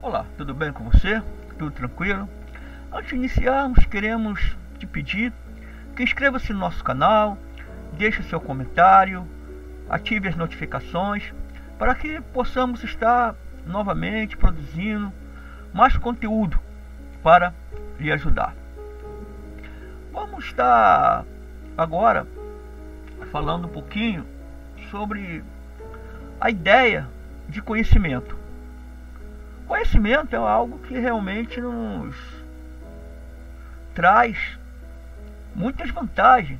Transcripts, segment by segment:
Olá, tudo bem com você? Tudo tranquilo? Antes de iniciarmos, queremos te pedir que inscreva-se no nosso canal, deixe seu comentário, ative as notificações para que possamos estar novamente produzindo mais conteúdo para lhe ajudar. Vamos estar agora falando um pouquinho sobre a ideia de conhecimento. Conhecimento é algo que realmente nos traz muitas vantagens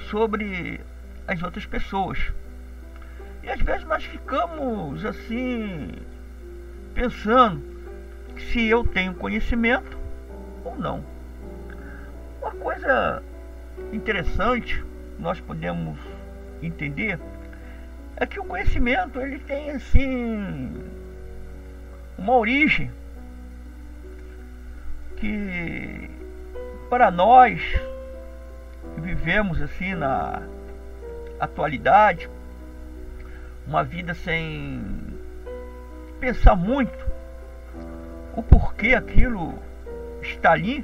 sobre as outras pessoas. E às vezes nós ficamos assim pensando se eu tenho conhecimento ou não. Uma coisa interessante nós podemos entender é que o conhecimento ele tem assim uma origem que para nós que vivemos assim na atualidade, uma vida sem pensar muito o porquê aquilo está ali,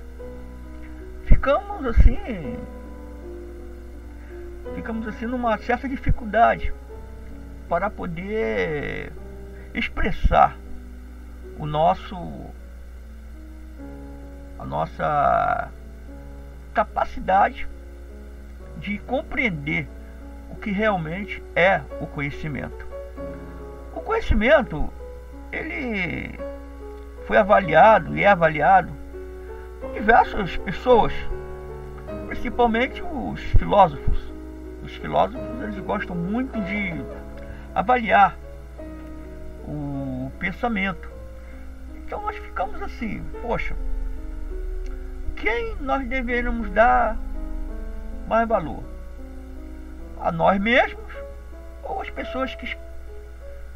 ficamos assim numa certa dificuldade para poder expressar a nossa capacidade de compreender o que realmente é o conhecimento. O conhecimento ele foi avaliado e é avaliado por diversas pessoas, principalmente os filósofos. Os filósofos eles gostam muito de avaliar o pensamento. Então nós ficamos assim, poxa, quem nós deveríamos dar mais valor? A nós mesmos ou as pessoas que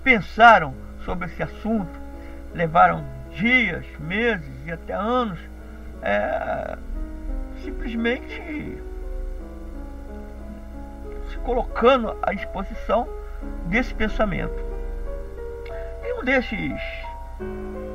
pensaram sobre esse assunto, levaram dias, meses e até anos simplesmente se colocando à disposição desse pensamento. E um desses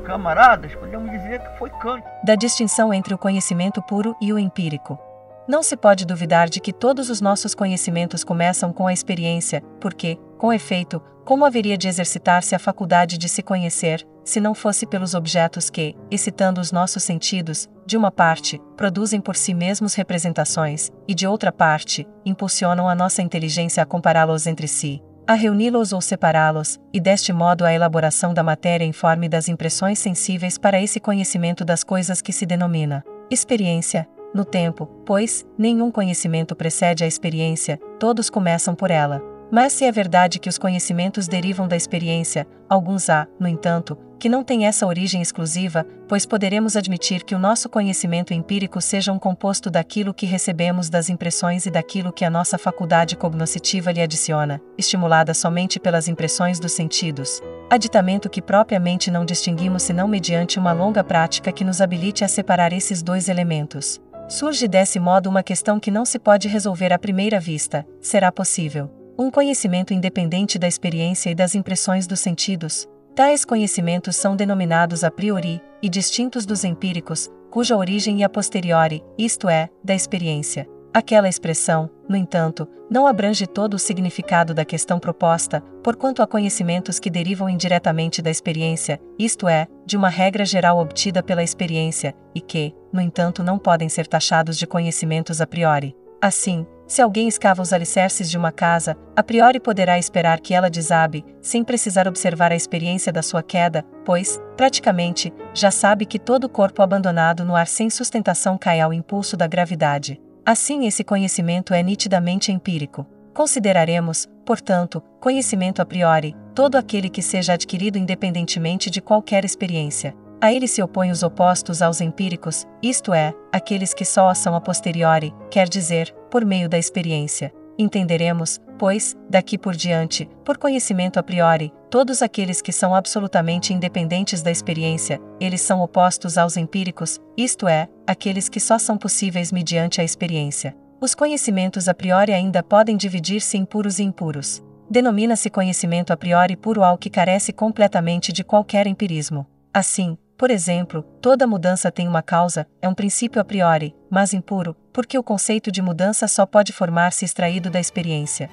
camaradas, podemos dizer que foi Kant. Da distinção entre o conhecimento puro e o empírico. Não se pode duvidar de que todos os nossos conhecimentos começam com a experiência, porque, com efeito, como haveria de exercitar-se a faculdade de se conhecer, se não fosse pelos objetos que, excitando os nossos sentidos, de uma parte, produzem por si mesmos representações, e de outra parte, impulsionam a nossa inteligência a compará-los entre si, a reuni-los ou separá-los, e deste modo a elaboração da matéria informe das impressões sensíveis para esse conhecimento das coisas que se denomina experiência. No tempo, pois, nenhum conhecimento precede a experiência, todos começam por ela. Mas se é verdade que os conhecimentos derivam da experiência, alguns há, no entanto, que não têm essa origem exclusiva, pois poderemos admitir que o nosso conhecimento empírico seja um composto daquilo que recebemos das impressões e daquilo que a nossa faculdade cognoscitiva lhe adiciona, estimulada somente pelas impressões dos sentidos, aditamento que propriamente não distinguimos senão mediante uma longa prática que nos habilite a separar esses dois elementos. Surge desse modo uma questão que não se pode resolver à primeira vista: será possível um conhecimento independente da experiência e das impressões dos sentidos? Tais conhecimentos são denominados a priori, e distintos dos empíricos, cuja origem é a posteriori, isto é, da experiência. Aquela expressão, no entanto, não abrange todo o significado da questão proposta, porquanto há conhecimentos que derivam indiretamente da experiência, isto é, de uma regra geral obtida pela experiência, e que, no entanto, não podem ser taxados de conhecimentos a priori. Assim, se alguém escava os alicerces de uma casa, a priori poderá esperar que ela desabe, sem precisar observar a experiência da sua queda, pois, praticamente, já sabe que todo corpo abandonado no ar sem sustentação cai ao impulso da gravidade. Assim, esse conhecimento é nitidamente empírico. Consideraremos, portanto, conhecimento a priori, todo aquele que seja adquirido independentemente de qualquer experiência. A ele se opõem os opostos aos empíricos, isto é, aqueles que só são a posteriori, quer dizer, por meio da experiência. Entenderemos, pois, daqui por diante, por conhecimento a priori, todos aqueles que são absolutamente independentes da experiência, eles são opostos aos empíricos, isto é, aqueles que só são possíveis mediante a experiência. Os conhecimentos a priori ainda podem dividir-se em puros e impuros. Denomina-se conhecimento a priori puro ao que carece completamente de qualquer empirismo. Assim, por exemplo, toda mudança tem uma causa, é um princípio a priori, mas impuro, porque o conceito de mudança só pode formar-se extraído da experiência.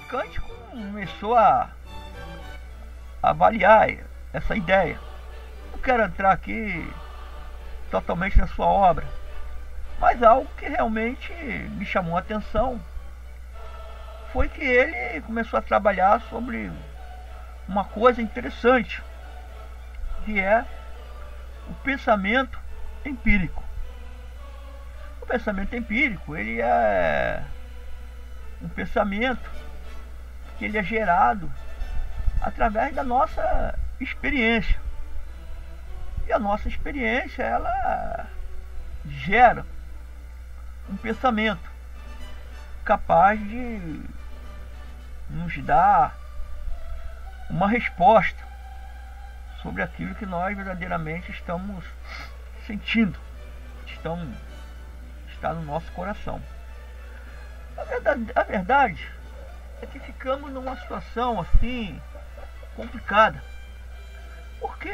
Kant começou a avaliar essa ideia. Não quero entrar aqui totalmente na sua obra, mas algo que realmente me chamou a atenção foi que ele começou a trabalhar sobre uma coisa interessante, que é o pensamento empírico. O pensamento empírico, ele é um pensamento que ele é gerado através da nossa experiência. E a nossa experiência, ela gera um pensamento capaz de nos dar uma resposta sobre aquilo que nós verdadeiramente estamos sentindo, está no nosso coração. A verdade é que ficamos numa situação assim complicada, porque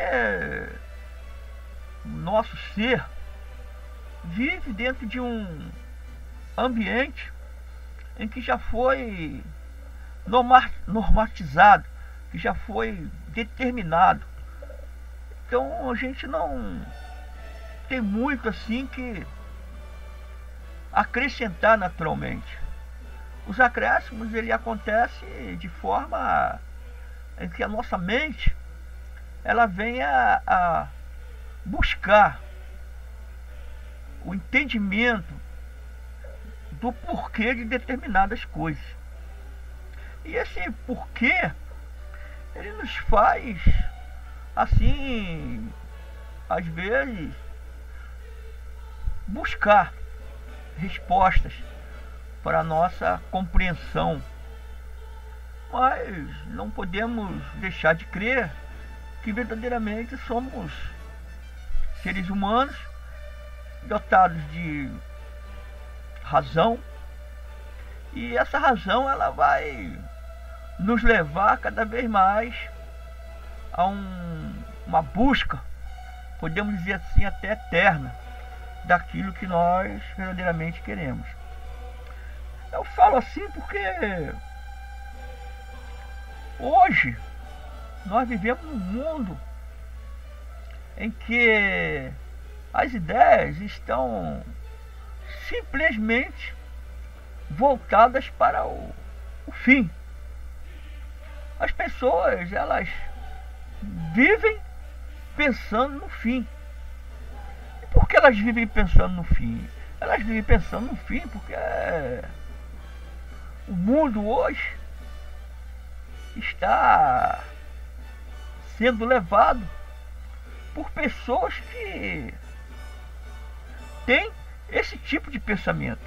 o nosso ser vive dentro de um ambiente em que já foi normatizado, que já foi determinado. Então a gente não tem muito assim que acrescentar naturalmente. Os acréscimos, ele acontece de forma em que a nossa mente ela venha a buscar o entendimento do porquê de determinadas coisas. E esse porquê, ele nos faz, assim, às vezes, buscar respostas para a nossa compreensão. Mas não podemos deixar de crer que verdadeiramente somos seres humanos dotados de razão, e essa razão ela vai nos levar cada vez mais a uma busca, podemos dizer assim, até eterna, daquilo que nós verdadeiramente queremos. Eu falo assim porque hoje nós vivemos num mundo em que as ideias estão simplesmente voltadas para o fim. As pessoas, elas vivem pensando no fim. E por que elas vivem pensando no fim? Elas vivem pensando no fim porque o mundo hoje está sendo levado por pessoas que têm esse tipo de pensamento,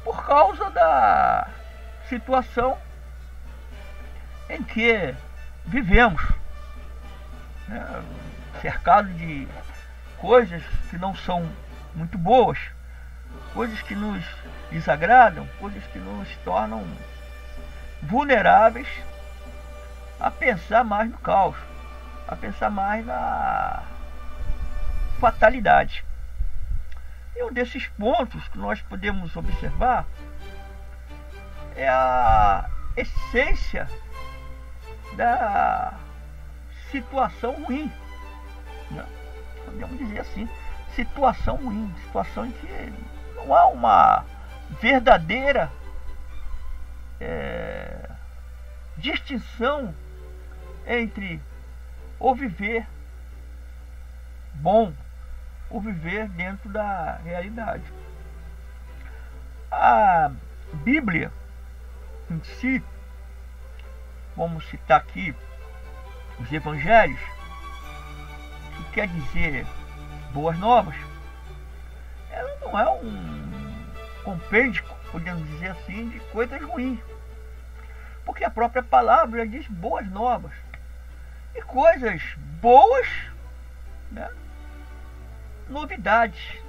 por causa da situação em que vivemos, né? Cercado de coisas que não são muito boas, coisas que nos desagradam, coisas que nos tornam vulneráveis a pensar mais no caos, a pensar mais na fatalidade. E um desses pontos que nós podemos observar é a essência da situação ruim, né? Podemos dizer assim, situação ruim, situação em que não há uma verdadeira distinção entre o viver bom ou viver dentro da realidade. A Bíblia em si, vamos citar aqui os evangelhos, que quer dizer boas novas, ela não é um compêndio, podemos dizer assim, de coisas ruins, porque a própria palavra diz boas novas, e coisas boas, né? Novidades.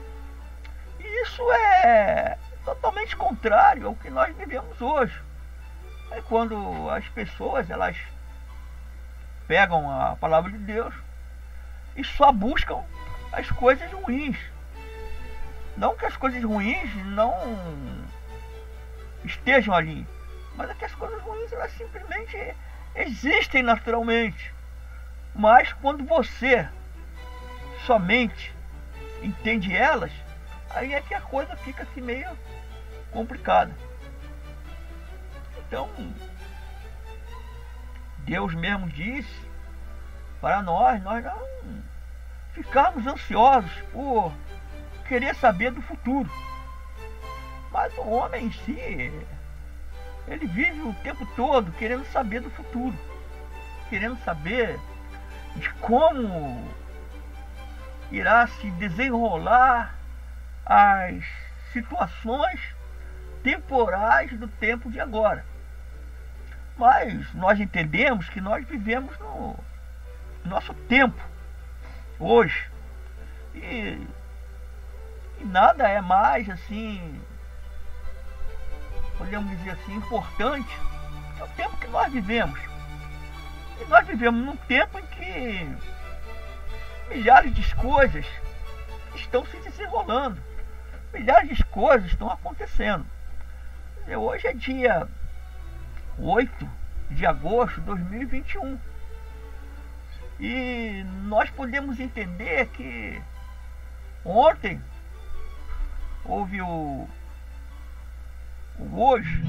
E isso é totalmente contrário ao que nós vivemos hoje. É quando as pessoas elas pegam a palavra de Deus e só buscam as coisas ruins. Não que as coisas ruins não estejam ali, mas é que as coisas ruins elas simplesmente existem naturalmente. Mas quando você somente entende elas, aí é que a coisa fica assim meio complicada. Então, Deus mesmo disse para nós não ficarmos ansiosos por querer saber do futuro. Mas o homem em si, ele vive o tempo todo querendo saber do futuro, querendo saber de como irá se desenrolar as situações temporais do tempo de agora. Mas nós entendemos que nós vivemos no nosso tempo, hoje. E nada é mais assim, podemos dizer assim, importante que o tempo que nós vivemos. E nós vivemos num tempo em que milhares de coisas estão se desenrolando. Milhares de coisas estão acontecendo. Hoje é dia 8 de agosto de 2021. E nós podemos entender que ontem houve o hoje